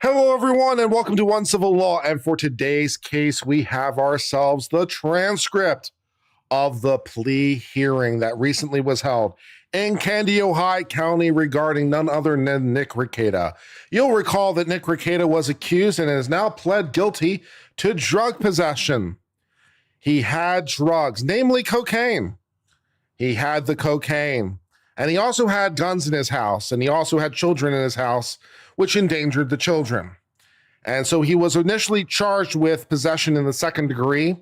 Hello, everyone, and welcome to One Civil Law. And for today's case, we have ourselves the transcript of the plea hearing that recently was held in Kandiyohi County regarding none other than Nick Rekeita. You'll recall that Nick Rekeita was accused and has now pled guilty to drug possession. He had drugs, namely cocaine. He had the cocaine. And he also had guns in his house, and he also had children in his house, which endangered the children. And so he was initially charged with possession in the second degree,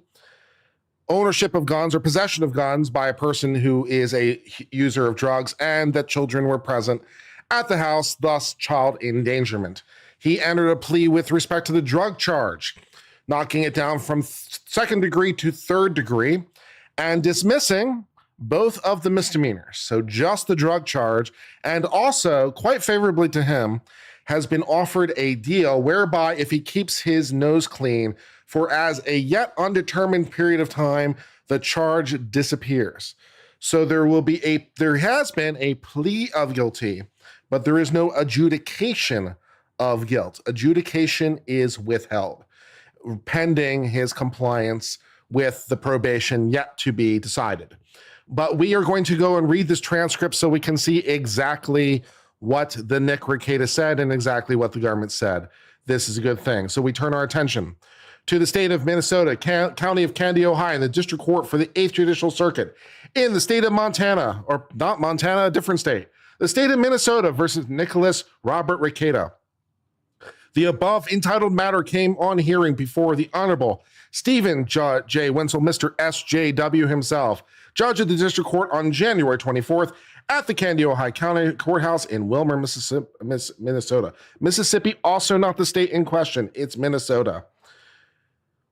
ownership of guns or possession of guns by a person who is a user of drugs, and that children were present at the house, thus child endangerment. He entered a plea with respect to the drug charge, knocking it down from second degree to third degree and dismissing both of the misdemeanors. So just the drug charge, and also quite favorably to him, has been offered a deal whereby if he keeps his nose clean for as a yet undetermined period of time, the charge disappears. So there has been a plea of guilty, but there is no adjudication of guilt. Adjudication is withheld, pending his compliance with the probation yet to be decided. But we are going to go and read this transcript so we can see exactly what the Nick Rekeita said and exactly what the government said. This is a good thing. So we turn our attention to the state of Minnesota, county of Kandiyohi, and the district court for the 8th Judicial Circuit in the state of Montana, or not Montana, a different state. The state of Minnesota versus Nicholas Robert Rekeita. The above entitled matter came on hearing before the Honorable Stephen J. Wenzel, Mr. SJW himself, Judge of the District Court on January 24th at the Kandiyohi County Courthouse in Wilmer, Minnesota. Mississippi, also not the state in question, it's Minnesota.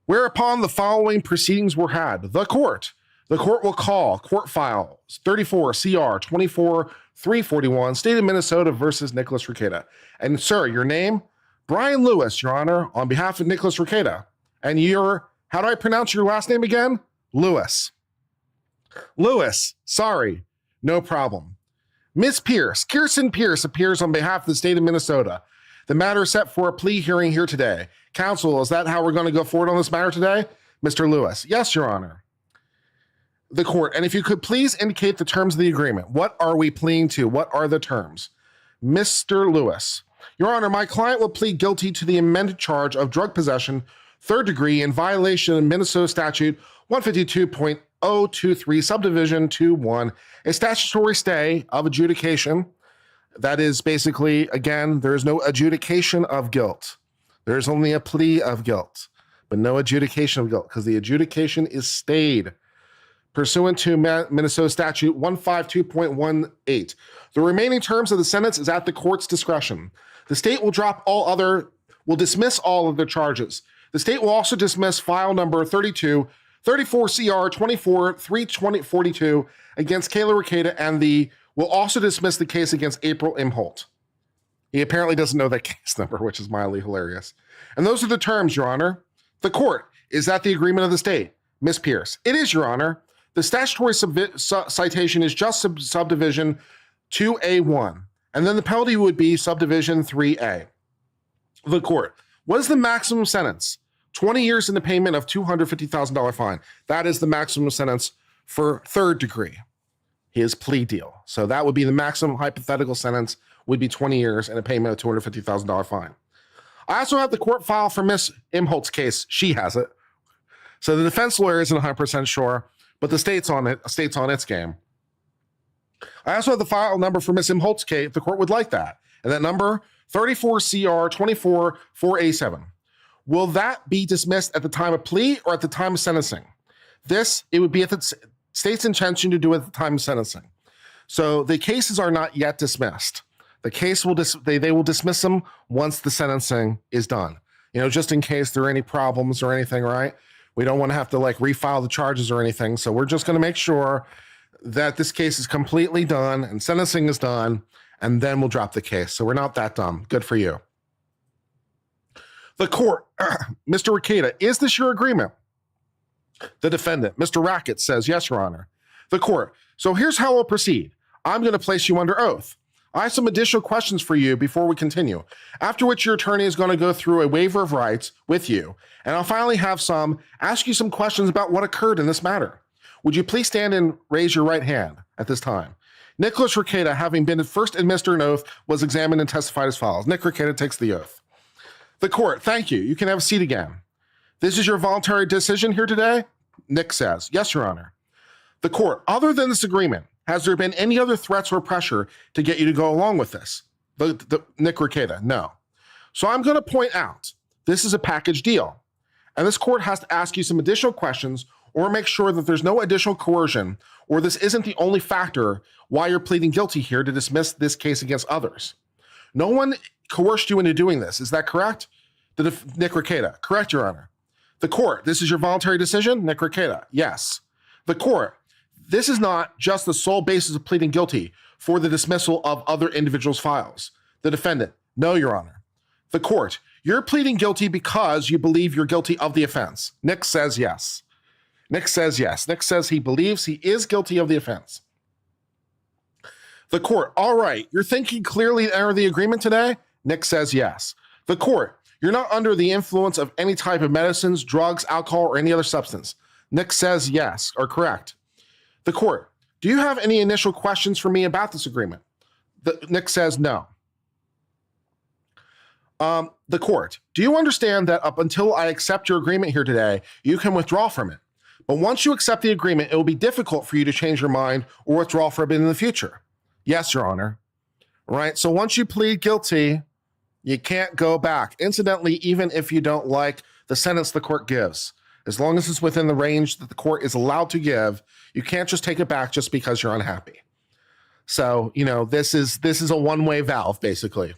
Whereupon the following proceedings were had. The court will call court file 34 CR 24-341, state of Minnesota versus Nicholas Rekeita. And sir, your name? Brian Lewis, Your Honor, on behalf of Nicholas Rekeita. And how do I pronounce your last name again? Lewis. Lewis, sorry, no problem. Ms. Pierce, Kirsten Pierce, appears on behalf of the state of Minnesota. The matter is set for a plea hearing here today. Counsel, is that how we're going to go forward on this matter today? Mr. Lewis, yes, Your Honor. The court, and if you could please indicate the terms of the agreement. What are we pleading to? What are the terms? Mr. Lewis, Your Honor, my client will plead guilty to the amended charge of drug possession, third degree, in violation of Minnesota Statute 152.023, subdivision 2.1, a statutory stay of adjudication. That is basically, again, there is no adjudication of guilt. There is only a plea of guilt, but no adjudication of guilt, because the adjudication is stayed pursuant to Minnesota Statute 152.18. The remaining terms of the sentence is at the court's discretion. The state will dismiss all of the charges. The state will also dismiss file number 34 CR 24-342 against Kayla Rekeita, and will also dismiss the case against April Imholt. He apparently doesn't know that case number, which is mildly hilarious. And those are the terms, Your Honor. The court, is that the agreement of the state? Ms. Pierce, it is, Your Honor. The statutory citation is just subdivision 2A1, and then the penalty would be subdivision 3A. The court, what is the maximum sentence? 20 years in the payment of $250,000 fine. That is the maximum sentence for third degree, his plea deal. So that would be the maximum hypothetical sentence would be 20 years and a payment of $250,000 fine. I also have the court file for Ms. Imholt's case. She has it. So the defense lawyer isn't 100% sure, but the state's on its game. I also have the file number for Ms. Imholt's case if the court would like that. And that number, 34 CR 24-4A7. Will that be dismissed at the time of plea or at the time of sentencing? It would be at the state's intention to do it at the time of sentencing. So the cases are not yet dismissed. The case they will dismiss them once the sentencing is done. Just in case there are any problems or anything, right? We don't want to have to refile the charges or anything. So we're just going to make sure that this case is completely done and sentencing is done, and then we'll drop the case. So we're not that dumb. Good for you. The court, Mr. Rekeita, is this your agreement? The defendant, Mr. Rackett, says, yes, Your Honor. The court, so here's how we'll proceed. I'm going to place you under oath. I have some additional questions for you before we continue, after which your attorney is going to go through a waiver of rights with you, and I'll finally ask you some questions about what occurred in this matter. Would you please stand and raise your right hand at this time? Nicholas Rekeita, having been first administered an oath, was examined and testified as follows. Nick Rekeita takes the oath. The court, thank you. You can have a seat again. This is your voluntary decision here today? Nick says, yes, Your Honor. The court, other than this agreement, has there been any other threats or pressure to get you to go along with this? Nick Rekeita, no. So I'm going to point out, this is a package deal, and this court has to ask you some additional questions or make sure that there's no additional coercion, or this isn't the only factor why you're pleading guilty here to dismiss this case against others. No one coerced you into doing this. Is that correct? Nick Rekeita, correct, Your Honor. The court, this is your voluntary decision? Nick Rekeita, yes. The court, this is not just the sole basis of pleading guilty for the dismissal of other individuals' files. The defendant, no, Your Honor. The court, you're pleading guilty because you believe you're guilty of the offense. Nick says yes. Nick says yes. Nick says he believes he is guilty of the offense. The court, all right, you're thinking clearly to enter the agreement today? Nick says yes. The court, you're not under the influence of any type of medicines, drugs, alcohol, or any other substance. Nick says yes, or correct. The court, do you have any initial questions for me about this agreement? Nick says no. The court, do you understand that up until I accept your agreement here today, you can withdraw from it? But once you accept the agreement, it will be difficult for you to change your mind or withdraw from it in the future. Yes, Your Honor. Right, so once you plead guilty, you can't go back. Incidentally, even if you don't like the sentence the court gives, as long as it's within the range that the court is allowed to give, you can't just take it back just because you're unhappy. So, this is a one-way valve, basically.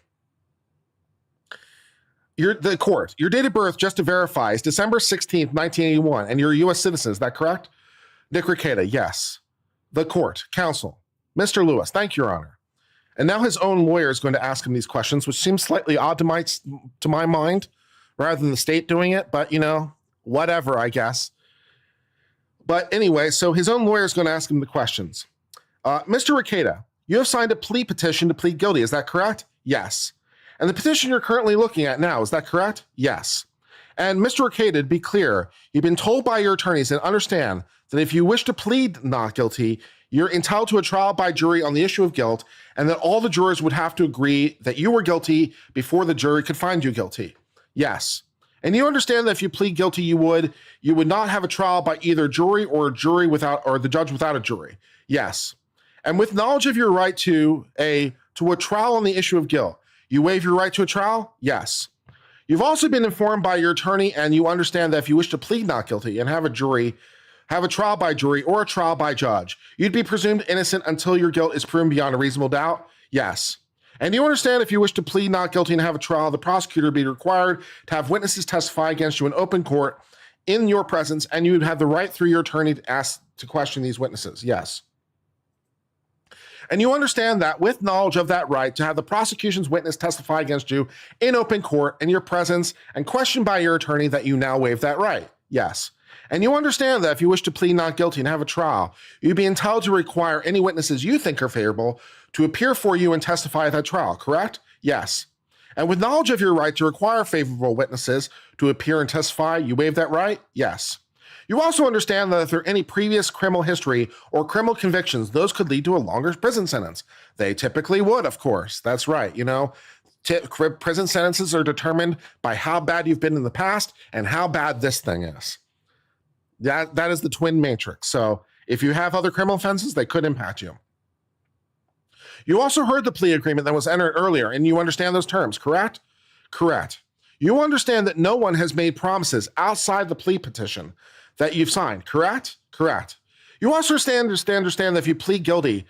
The court, your date of birth, just to verify, is December 16th, 1981, and you're a U.S. citizen, is that correct? Nick Rekeita, yes. The court, counsel, Mr. Lewis, thank you, Your Honor. And now his own lawyer is going to ask him these questions, which seems slightly odd to my mind, rather than the state doing it, but, whatever, I guess. But anyway, so his own lawyer is going to ask him the questions. Mr. Rekeita, you have signed a plea petition to plead guilty, is that correct? Yes. And the petition you're currently looking at now, is that correct? Yes. And Mr. Rekeita, to be clear, you've been told by your attorneys and understand that if you wish to plead not guilty, you're entitled to a trial by jury on the issue of guilt, and that all the jurors would have to agree that you were guilty before the jury could find you guilty. Yes. And you understand that if you plead guilty, you would not have a trial by either jury or the judge without a jury. Yes. And with knowledge of your right to a trial on the issue of guilt, you waive your right to a trial? Yes. You've also been informed by your attorney, and you understand that if you wish to plead not guilty and have a trial by jury or a trial by judge, you'd be presumed innocent until your guilt is proven beyond a reasonable doubt? Yes. And you understand if you wish to plead not guilty and have a trial, the prosecutor would be required to have witnesses testify against you in open court in your presence, and you would have the right through your attorney to question these witnesses? Yes. And you understand that with knowledge of that right to have the prosecution's witness testify against you in open court in your presence and questioned by your attorney that you now waive that right? Yes. And you understand that if you wish to plead not guilty and have a trial, you'd be entitled to require any witnesses you think are favorable to appear for you and testify at that trial, correct? Yes. And with knowledge of your right to require favorable witnesses to appear and testify, you waive that right? Yes. You also understand that if there are any previous criminal history or criminal convictions, those could lead to a longer prison sentence. They typically would, of course. That's right. Prison sentences are determined by how bad you've been in the past and how bad this thing is. That is the twin matrix. So if you have other criminal offenses, they could impact you. You also heard the plea agreement that was entered earlier, and you understand those terms, correct? Correct. You understand that no one has made promises outside the plea petition that you've signed, correct? Correct. You also understand that if you plead guilty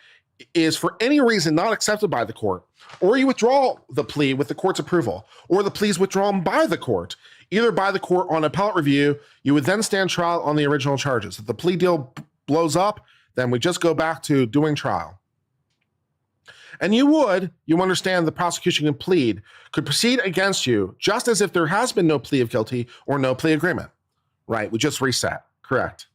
is for any reason not accepted by the court, or you withdraw the plea with the court's approval, or the plea is withdrawn by the court, either by the court on appellate review, you would then stand trial on the original charges. If the plea deal blows up, then we just go back to doing trial. And you understand the prosecution could proceed against you just as if there has been no plea of guilty or no plea agreement. Right, we just reset, correct.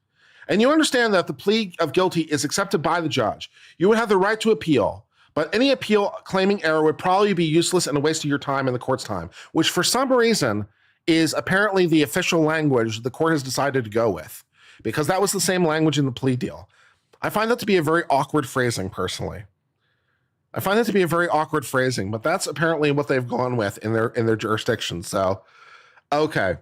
And you understand that if the plea of guilty is accepted by the judge, you would have the right to appeal, But any appeal claiming error would probably be useless and a waste of your time and the court's time, which for some reason is apparently the official language the court has decided to go with, because that was the same language in the plea deal. I find that to be a very awkward phrasing, personally. I find that to be a very awkward phrasing, but that's apparently what they've gone with in their jurisdiction. So, okay.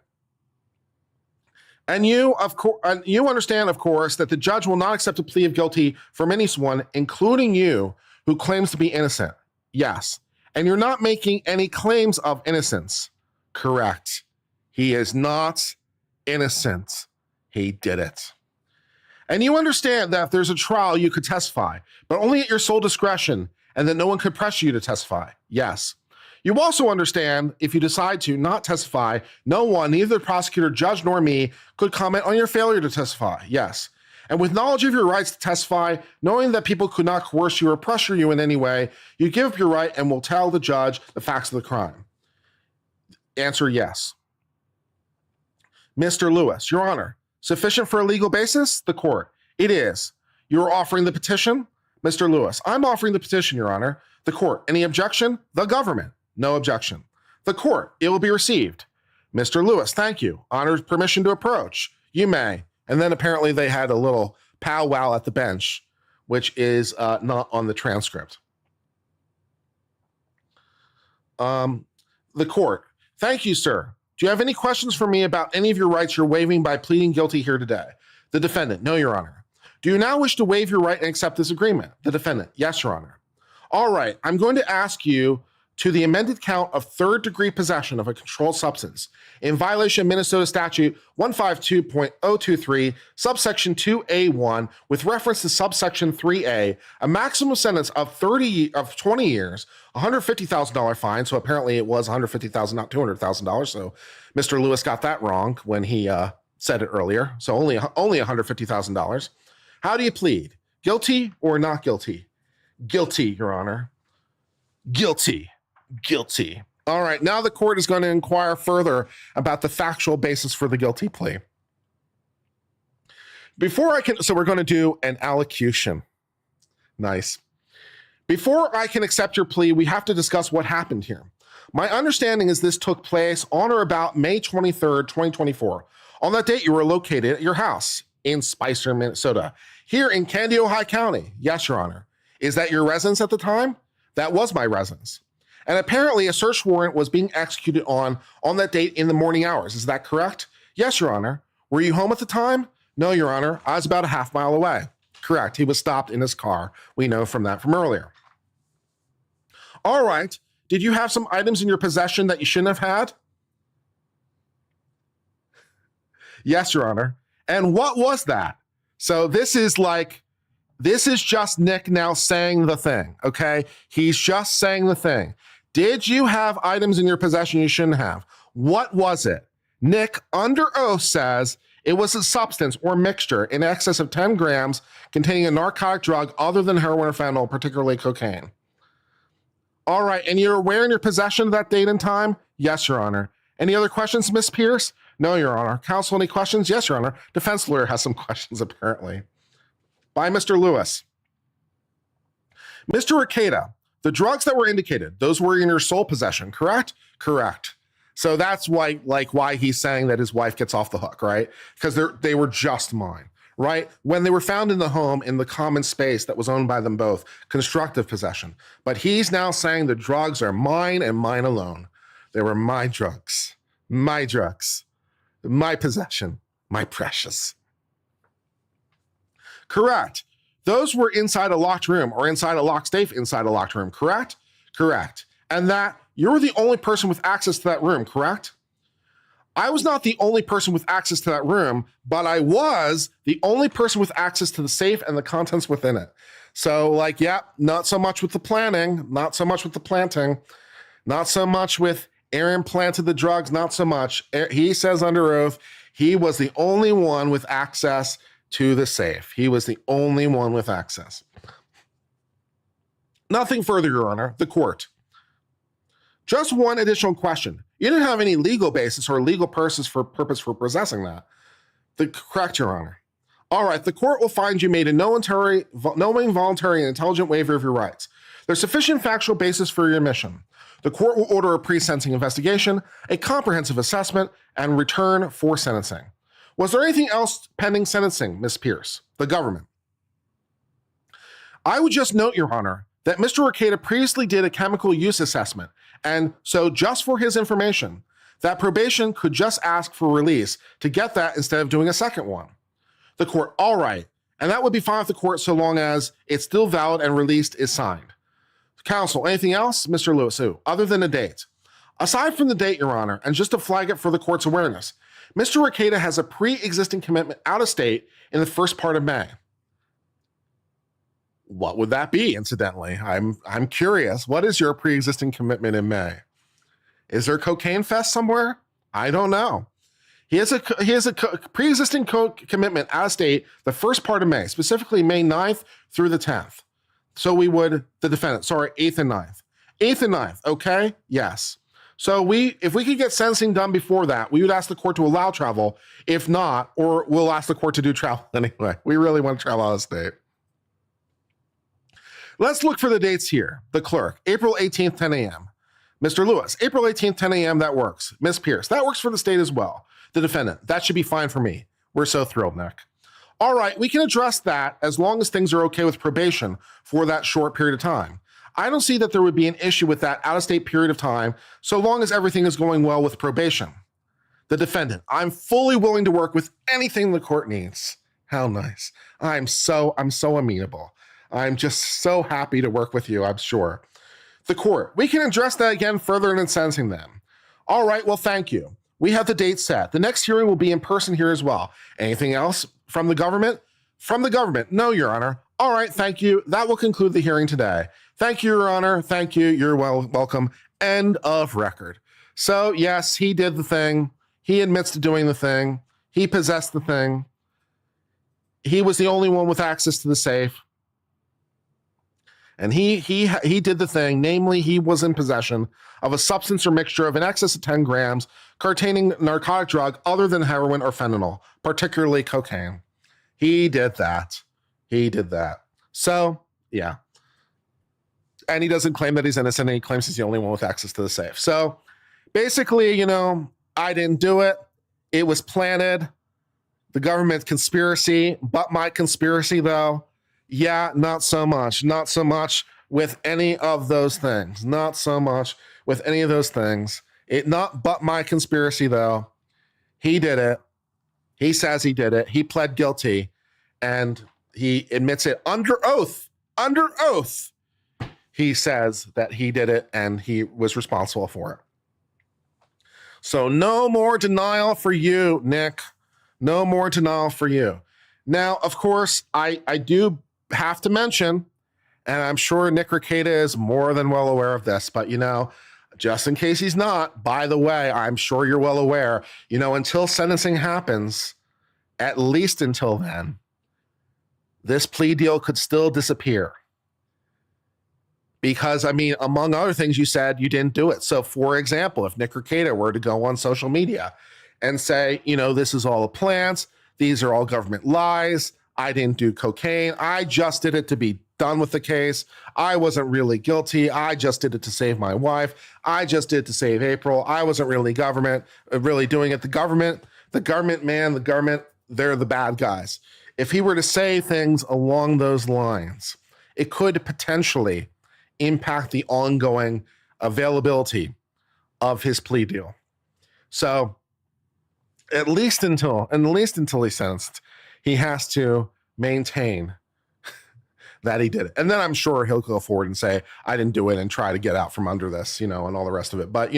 And you understand, of course, that the judge will not accept a plea of guilty from anyone, including you, who claims to be innocent. Yes. And you're not making any claims of innocence. Correct. He is not innocent. He did it. And you understand that if there's a trial, you could testify, but only at your sole discretion, and that no one could pressure you to testify. Yes. You also understand if you decide to not testify, no one, neither the prosecutor, judge, nor me, could comment on your failure to testify. Yes. And with knowledge of your rights to testify, knowing that people could not coerce you or pressure you in any way, you give up your right and will tell the judge the facts of the crime. Answer, yes. Mr. Lewis, Your Honor, sufficient for a legal basis? The court, it is. You are offering the petition? Mr. Lewis, I'm offering the petition, Your Honor. The court, any objection? The government, no objection. The court, it will be received. Mr. Lewis, thank you. Honor's permission to approach. You may. And then apparently they had a little powwow at the bench, which is not on the transcript. The court, thank you, sir. Do you have any questions for me about any of your rights you're waiving by pleading guilty here today? The defendant, no, Your Honor. Do you now wish to waive your right and accept this agreement? The defendant, yes, Your Honor. All right, I'm going to ask you to the amended count of third-degree possession of a controlled substance in violation of Minnesota Statute 152.023, subsection 2A1, with reference to subsection 3A, a maximum sentence of 20 years, $150,000 fine. So apparently it was $150,000, not $200,000. So Mr. Lewis got that wrong when he said it earlier. So only $150,000. How do you plead? Guilty or not guilty? Guilty, Your Honor. Guilty. Guilty. All right, now the court is going to inquire further about the factual basis for the guilty plea. So we're going to do an allocution. Nice. Before I can accept your plea, we have to discuss what happened here. My understanding is this took place on or about May 23rd, 2024. On that date, you were located at your house in Spicer, Minnesota, here in Candy, Ohio County. Yes, Your Honor. Is that your residence at the time? That was my residence. And apparently a search warrant was being executed on that date in the morning hours. Is that correct? Yes, Your Honor. Were you home at the time? No, Your Honor. I was about a half mile away. Correct. He was stopped in his car. We know from earlier. All right. Did you have some items in your possession that you shouldn't have had? Yes, Your Honor. And what was that? So this is just Nick now saying the thing, okay? He's just saying the thing. Did you have items in your possession you shouldn't have? What was it? Nick, under oath, says it was a substance or mixture in excess of 10 grams containing a narcotic drug other than heroin or fentanyl, particularly cocaine. All right, and you're aware in your possession of that date and time? Yes, Your Honor. Any other questions, Ms. Pierce? No, Your Honor. Counsel, any questions? Yes, Your Honor. Defense lawyer has some questions, apparently. By Mr. Lewis. Mr. Rekeita, the drugs that were indicated, those were in your sole possession, correct? Correct. So that's why he's saying that his wife gets off the hook, right? Because they were just mine, right? When they were found in the home, in the common space that was owned by them both, constructive possession. But he's now saying the drugs are mine and mine alone. They were my drugs, my possession, my precious. Correct. Those were inside a locked room or inside a locked safe inside a locked room, correct? Correct. And that you're the only person with access to that room, correct? I was not the only person with access to that room, but I was the only person with access to the safe and the contents within it. So not so much with the planning, not so much with the planting, not so much with Aaron planted the drugs, not so much. He says under oath, he was the only one with access to the safe. He was the only one with access. Nothing further, Your Honor. The court. Just one additional question. You didn't have any legal basis or legal purpose for possessing that. Correct, Your Honor. All right, the court will find you made a knowing, voluntary, and intelligent waiver of your rights. There's sufficient factual basis for your admission. The court will order a pre-sentencing investigation, a comprehensive assessment, and return for sentencing. Was there anything else pending sentencing, Ms. Pierce? The government. I would just note, Your Honor, that Mr. Rekeita previously did a chemical use assessment, and so just for his information, that probation could just ask for release to get that instead of doing a second one. The court, all right, and that would be fine with the court so long as it's still valid and released is signed. Counsel, anything else? Mr. Lewis, other than the date? Aside from the date, Your Honor, and just to flag it for the court's awareness, Mr. Rekeita has a pre-existing commitment out of state in the first part of May. What would that be, incidentally? I'm curious. What is your pre-existing commitment in May? Is there a cocaine fest somewhere? I don't know. He has a pre-existing commitment out of state the first part of May, specifically May 9th through the 10th. So we would, the defendant, sorry, 8th and 9th. 8th and 9th, okay? Yes. So if we could get sentencing done before that, we would ask the court to allow travel. If not, or we'll ask the court to do travel anyway. We really want to travel out of state. Let's look for the dates here. The clerk, April 18th, 10 a.m. Mr. Lewis, April 18th, 10 a.m., that works. Ms. Pierce, that works for the state as well. The defendant, that should be fine for me. We're so thrilled, Nick. All right, we can address that as long as things are okay with probation for that short period of time. I don't see that there would be an issue with that out-of-state period of time so long as everything is going well with probation. The defendant, I'm fully willing to work with anything the court needs. How nice. I'm so amenable. I'm just so happy to work with you, I'm sure. The court, we can address that again further in sentencing them. All right, well, thank you. We have the date set. The next hearing will be in person here as well. Anything else from the government? From the government, no, Your Honor. All right, thank you. That will conclude the hearing today. Thank you, Your Honor. Thank you. You're welcome. End of record. So yes, he did the thing. He admits to doing the thing. He possessed the thing. He was the only one with access to the safe. And he did the thing, namely he was in possession of a substance or mixture of in excess of 10 grams containing narcotic drug other than heroin or fentanyl, particularly cocaine. He did that. He did that. So, yeah. And he doesn't claim that he's innocent, and he claims he's the only one with access to the safe. So, basically, I didn't do it. It was planted. The government conspiracy, but my conspiracy, though, yeah, not so much. Not so much with any of those things. Not so much with any of those things. It not but my conspiracy, though. He did it. He says he did it. He pled guilty, and he admits it under oath. Under oath. He says that he did it, and he was responsible for it. So no more denial for you, Nick. No more denial for you. Now, of course, I do have to mention, and I'm sure Nick Rekeita is more than well aware of this, but just in case he's not, by the way, I'm sure you're well aware, until sentencing happens, at least until then, this plea deal could still disappear. Because, among other things, you said you didn't do it. So, for example, if Nick Rekeita were to go on social media and say, this is all a plant, these are all government lies, I didn't do cocaine, I just did it to be done with the case, I wasn't really guilty, I just did it to save my wife, I just did it to save April, I wasn't really doing it. The government, they're the bad guys. If he were to say things along those lines, it could potentially impact the ongoing availability of his plea deal. So at least until he's sentenced, he has to maintain that he did it. And then I'm sure he'll go forward and say, I didn't do it, and try to get out from under this, and all the rest of it. But,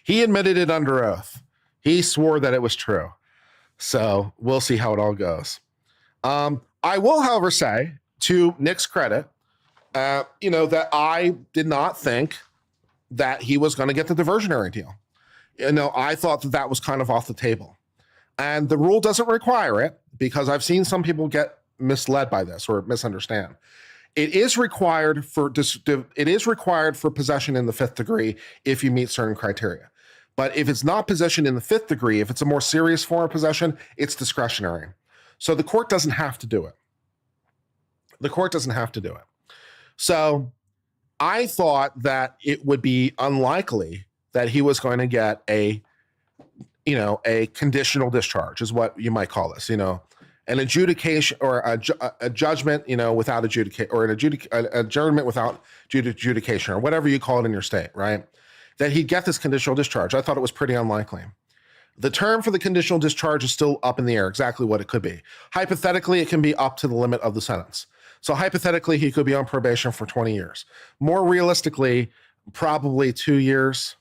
he admitted it under oath. He swore that it was true. So we'll see how it all goes. I will, however, say, to Nick's credit, that I did not think that he was going to get the diversionary deal. I thought that was kind of off the table. And the rule doesn't require it, because I've seen some people get misled by this or misunderstand. It is required for possession in the 5th degree if you meet certain criteria. But if it's not possession in the 5th degree, if it's a more serious form of possession, it's discretionary. So the court doesn't have to do it. So I thought that it would be unlikely that he was going to get a conditional discharge, is what you might call this, an adjudication or a judgment, without adjudication, or an adjournment without adjudication, or whatever you call it in your state, right? That he'd get this conditional discharge. I thought it was pretty unlikely. The term for the conditional discharge is still up in the air, exactly what it could be. Hypothetically, it can be up to the limit of the sentence. So hypothetically, he could be on probation for 20 years. More realistically, probably 2 years.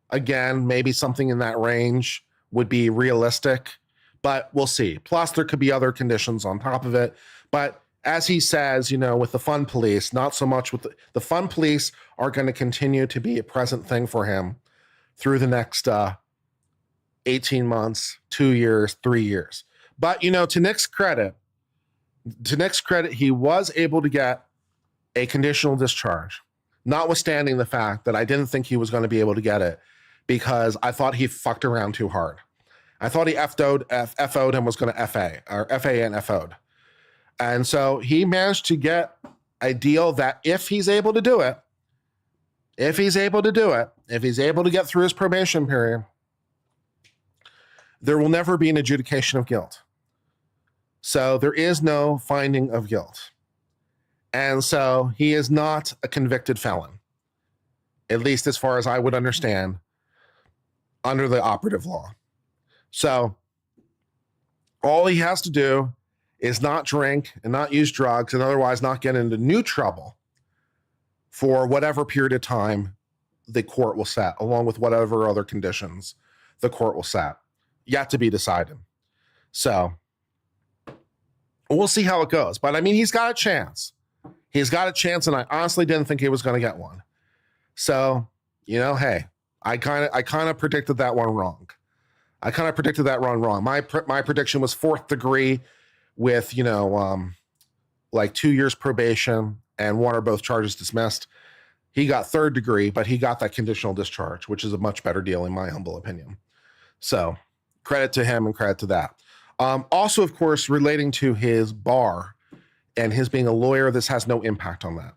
Again, maybe something in that range would be realistic, but we'll see. Plus, there could be other conditions on top of it. But as he says, with the fun police, not so much with the fun police are going to continue to be a present thing for him through the next 18 months, 2 years, 3 years. But, to Nick's credit, he was able to get a conditional discharge, notwithstanding the fact that I didn't think he was going to be able to get it because I thought he fucked around too hard. I thought he FO'd and was going to FA and FO'd. And so he managed to get a deal that if he's able to do it, if he's able to get through his probation period, there will never be an adjudication of guilt. So there is no finding of guilt. And so he is not a convicted felon, at least as far as I would understand under the operative law. So all he has to do is not drink and not use drugs and otherwise not get into new trouble for whatever period of time the court will set, along with whatever other conditions the court will set, yet to be decided. So we'll see how it goes. But I mean, he's got a chance. He's got a chance, and I honestly didn't think he was going to get one. So, hey, I kind of predicted that one wrong. My prediction was 4th degree with, like 2 years probation and one or both charges dismissed. He got 3rd degree, but he got that conditional discharge, which is a much better deal in my humble opinion. So credit to him and credit to that. Also, of course, relating to his bar and his being a lawyer, this has no impact on that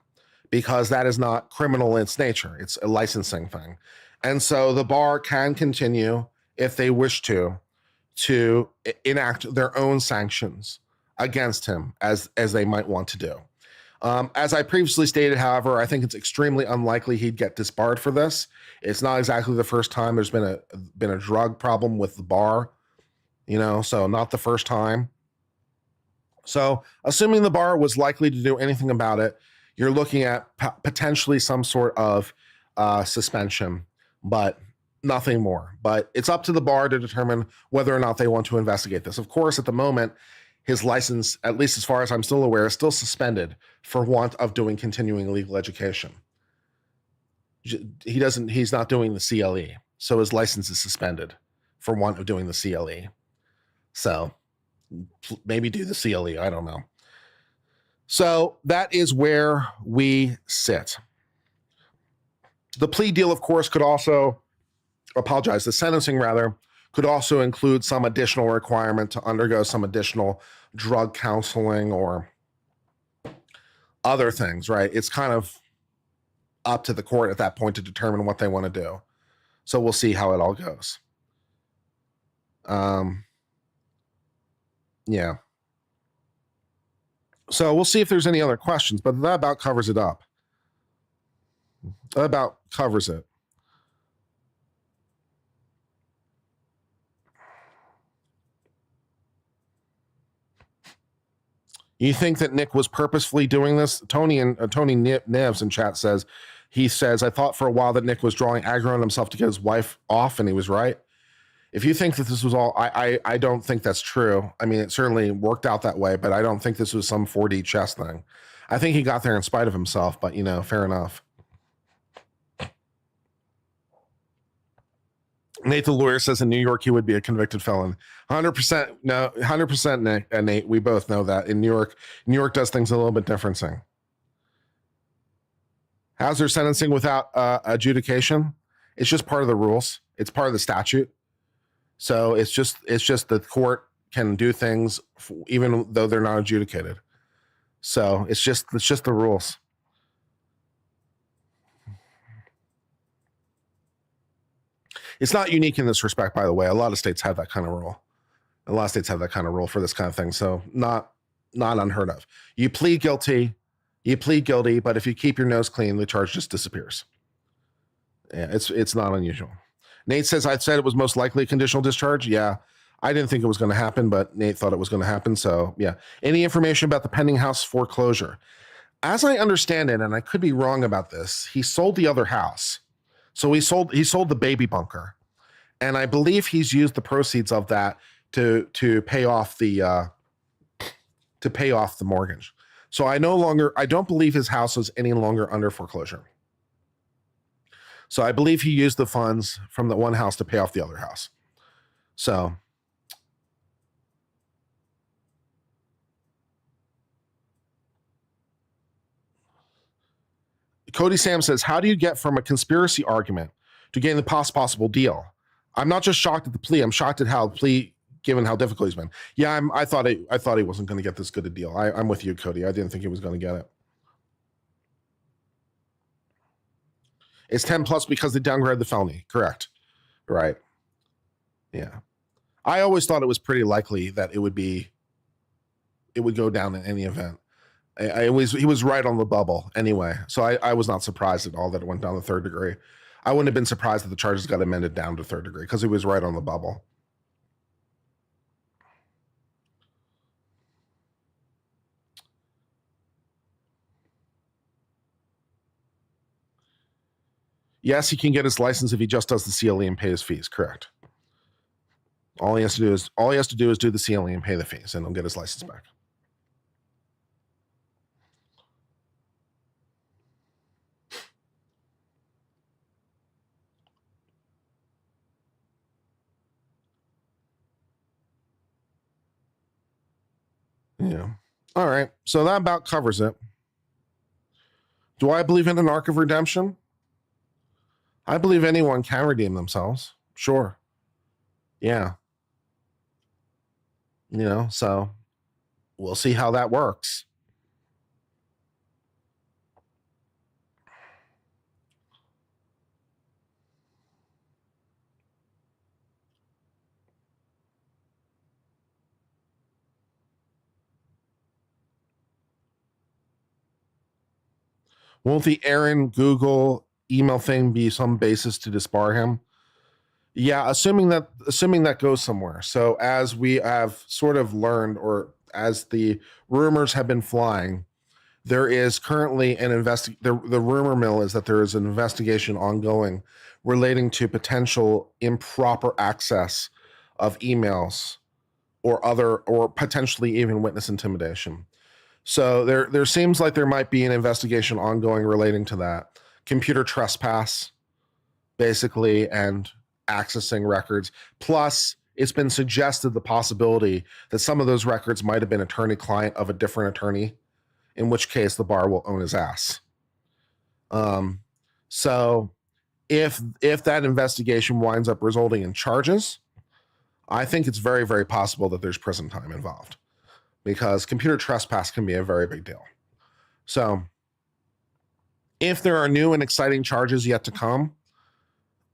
because that is not criminal in its nature. It's a licensing thing. And so the bar can continue, if they wish to enact their own sanctions against him as they might want to do. As I previously stated, however, I think it's extremely unlikely he'd get disbarred for this. It's not exactly the first time there's been a drug problem with the bar, so not the first time. So assuming the bar was likely to do anything about it, you're looking at potentially some sort of suspension, but nothing more. But it's up to the bar to determine whether or not they want to investigate this. Of course, at the moment, his license, at least as far as I'm still aware, is still suspended for want of doing continuing legal education. He's not doing the CLE. So his license is suspended for want of doing the CLE. So maybe do the CLE. I don't know. So that is where we sit. The plea deal, of course, the sentencing rather, could also include some additional requirement to undergo some additional drug counseling or other things, right? It's kind of up to the court at that point to determine what they want to do. So we'll see how it all goes. Yeah. So we'll see if there's any other questions, but that about covers it up. That about covers it. You think that Nick was purposefully doing this? Tony Nevs in chat says, I thought for a while that Nick was drawing aggro on himself to get his wife off, and he was right. If you think that this was all, I don't think that's true. I mean, it certainly worked out that way, but I don't think this was some 4D chess thing. I think he got there in spite of himself, but fair enough. Nate the lawyer says in New York he would be a convicted felon. 100%. No, 100%, Nate. We both know that in New York does things a little bit different. How's their sentencing without adjudication? It's just part of the rules. It's part of the statute. So it's just the court can do things even though they're not adjudicated. So it's just the rules. It's not unique in this respect, by the way. A lot of states have that kind of rule. A lot of states have that kind of rule for this kind of thing. So not unheard of. You plead guilty, but if you keep your nose clean, the charge just disappears. Yeah, it's not unusual. Nate says, I said it was most likely a conditional discharge. Yeah, I didn't think it was going to happen, but Nate thought it was going to happen. So yeah. Any information about the pending house foreclosure? As I understand it, and I could be wrong about this, he sold the other house. So he sold the baby bunker. And I believe he's used the proceeds of that to pay off the mortgage. So I don't believe his house is any longer under foreclosure. So I believe he used the funds from the one house to pay off the other house. So Cody Sam says, how do you get from a conspiracy argument to getting the possible deal? I'm not just shocked at the plea. I'm shocked at how the plea, given how difficult he's been. Yeah, I thought he wasn't going to get this good a deal. I'm with you, Cody. I didn't think he was going to get it. It's 10 plus because they downgraded the felony. Correct. Right. Yeah. I always thought it was pretty likely that it would go down in any event. He was right on the bubble anyway. So I was not surprised at all that it went down to third degree. I wouldn't have been surprised that the charges got amended down to third degree because he was right on the bubble. Yes, he can get his license if he just does the CLE and pay his fees. Correct. All he has to do is do the CLE and pay the fees, and he'll get his license back. Yeah. All right. So that about covers it. Do I believe in an arc of redemption? I believe anyone can redeem themselves. Sure. Yeah. So we'll see how that works. Won't the Aaron Google email thing be some basis to disbar him? Yeah, assuming that goes somewhere. So as we have sort of learned, or as the rumors have been flying, there is currently the rumor mill is that there is an investigation ongoing relating to potential improper access of emails or potentially even witness intimidation. So there seems like there might be an investigation ongoing relating to that. Computer trespass, basically, and accessing records. Plus, it's been suggested the possibility that some of those records might have been attorney-client of a different attorney, in which case the bar will own his ass. So if that investigation winds up resulting in charges, I think it's very, very possible that there's prison time involved, because computer trespass can be a very big deal. So if there are new and exciting charges yet to come,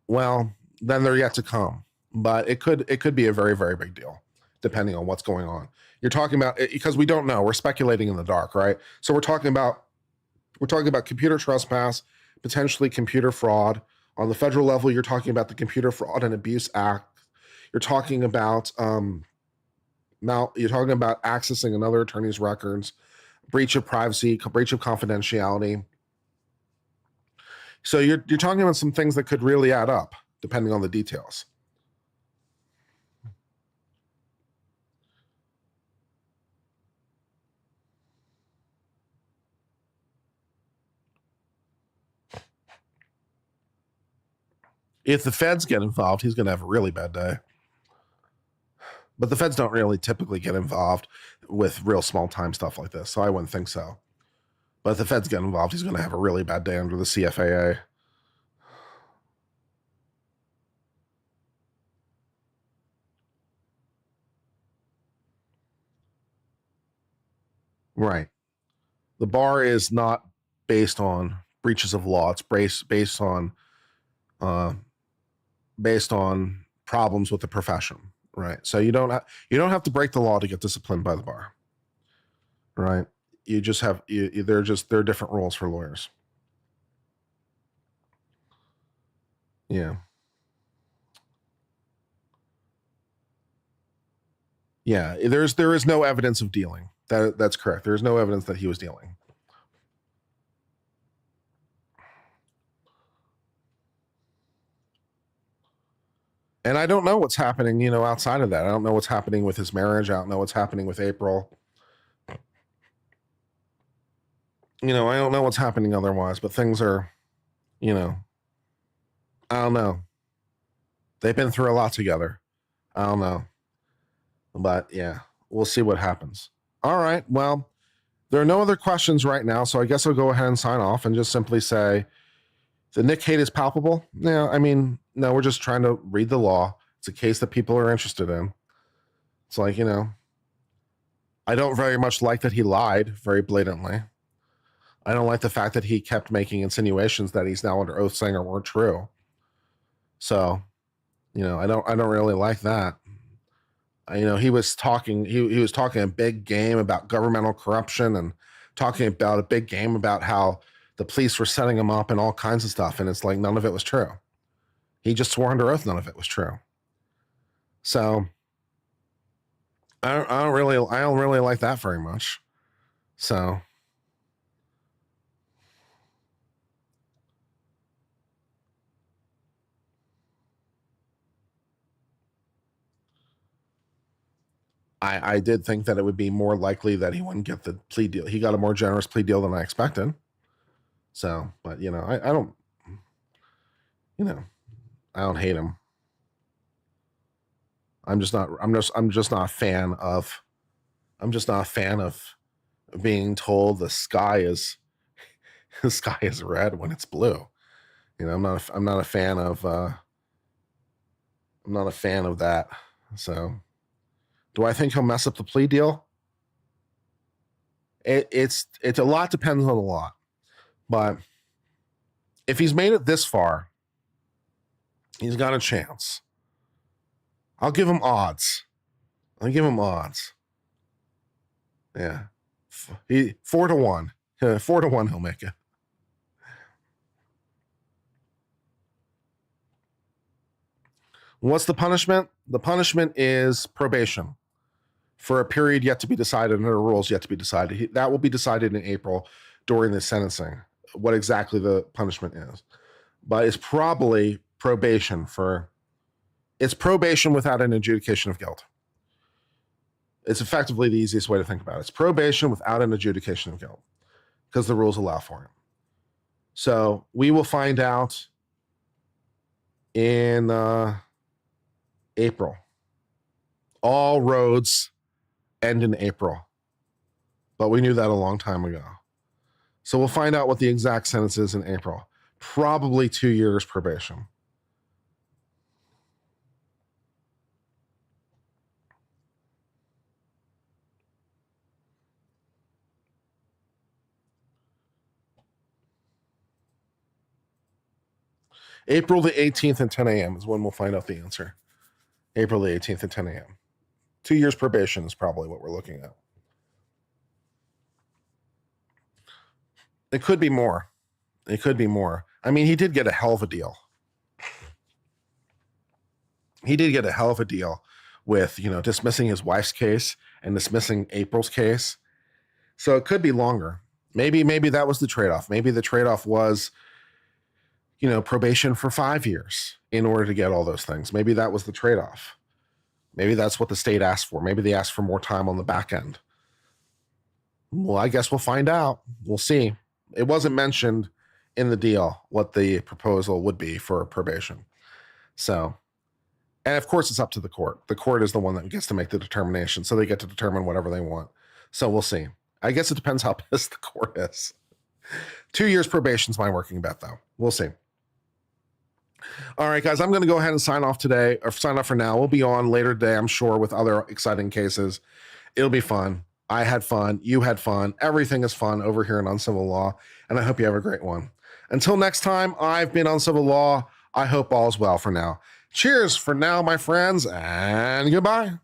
well, then they're yet to come. But it could be a very, very big deal, depending on what's going on. You're talking about, because we don't know. We're speculating in the dark, right? So we're talking about computer trespass, potentially computer fraud. On the federal level, you're talking about the Computer Fraud and Abuse Act. You're talking about accessing another attorney's records, breach of privacy, breach of confidentiality. So you're talking about some things that could really add up, depending on the details. If the feds get involved, he's going to have a really bad day. But the feds don't really typically get involved with real small time stuff like this, so I wouldn't think so. But if the feds get involved, he's going to have a really bad day under the CFAA. Right. The bar is not based on breaches of law. It's based on based on problems with the profession, right? So you don't have to break the law to get disciplined by the bar, right? You just have there are different rules for lawyers. Yeah. Yeah, there is no evidence of dealing. That's correct. There's no evidence that he was dealing. And I don't know what's happening, outside of that. I don't know what's happening with his marriage. I don't know what's happening with April. I don't know what's happening otherwise, but things are, I don't know. They've been through a lot together. I don't know. But yeah, we'll see what happens. All right. Well, there are no other questions right now, so I guess I'll go ahead and sign off and just simply say the Nick hate is palpable. Yeah, I mean, no, we're just trying to read the law. It's a case that people are interested in. It's like, I don't very much like that he lied very blatantly. I don't like the fact that he kept making insinuations that he's now under oath saying weren't true. So, I don't really like that. He was talking a big game about governmental corruption and talking about a big game about how the police were setting him up and all kinds of stuff. And it's like, none of it was true. He just swore under oath none of it was true. So I don't really like that very much. So I did think that it would be more likely that he wouldn't get the plea deal. He got a more generous plea deal than I expected. So, but I don't, I don't hate him. I'm just not a fan of being told the sky is red when it's blue. I'm not a fan of that. So, do I think he'll mess up the plea deal? It's a lot depends on a lot, but if he's made it this far, he's got a chance. I'll give him odds. Yeah, 4-1. 4-1, he'll make it. What's the punishment? The punishment is probation for a period yet to be decided under rules yet to be decided. That will be decided in April during the sentencing, what exactly the punishment is. But it's probably probation without an adjudication of guilt. It's effectively the easiest way to think about it. It's probation without an adjudication of guilt because the rules allow for it. So we will find out in April. All roads end in April, but we knew that a long time ago. So we'll find out what the exact sentence is in April. Probably 2 years probation. April the 18th at 10 a.m. is when we'll find out the answer. April the 18th at 10 a.m. 2 years probation is probably what we're looking at. It could be more. I mean, he did get a hell of a deal. With, dismissing his wife's case and dismissing April's case. So it could be longer. Maybe that was the trade-off. Maybe the trade-off was, probation for 5 years in order to get all those things. Maybe that was the trade-off. Maybe that's what the state asked for. Maybe they asked for more time on the back end. Well, I guess we'll find out. We'll see. It wasn't mentioned in the deal what the proposal would be for probation. So, and of course, it's up to the court. The court is the one that gets to make the determination. So they get to determine whatever they want. So we'll see. I guess it depends how pissed the court is. 2 years probation is my working bet, though. We'll see. All right, guys, I'm going to go ahead and sign off today, or sign off for now. We'll be on later today, I'm sure, with other exciting cases. It'll be fun. I had fun. You had fun. Everything is fun over here in Uncivil Law, and I hope you have a great one. Until next time, I've been Uncivil Law. I hope all is well for now. Cheers for now, my friends, and goodbye.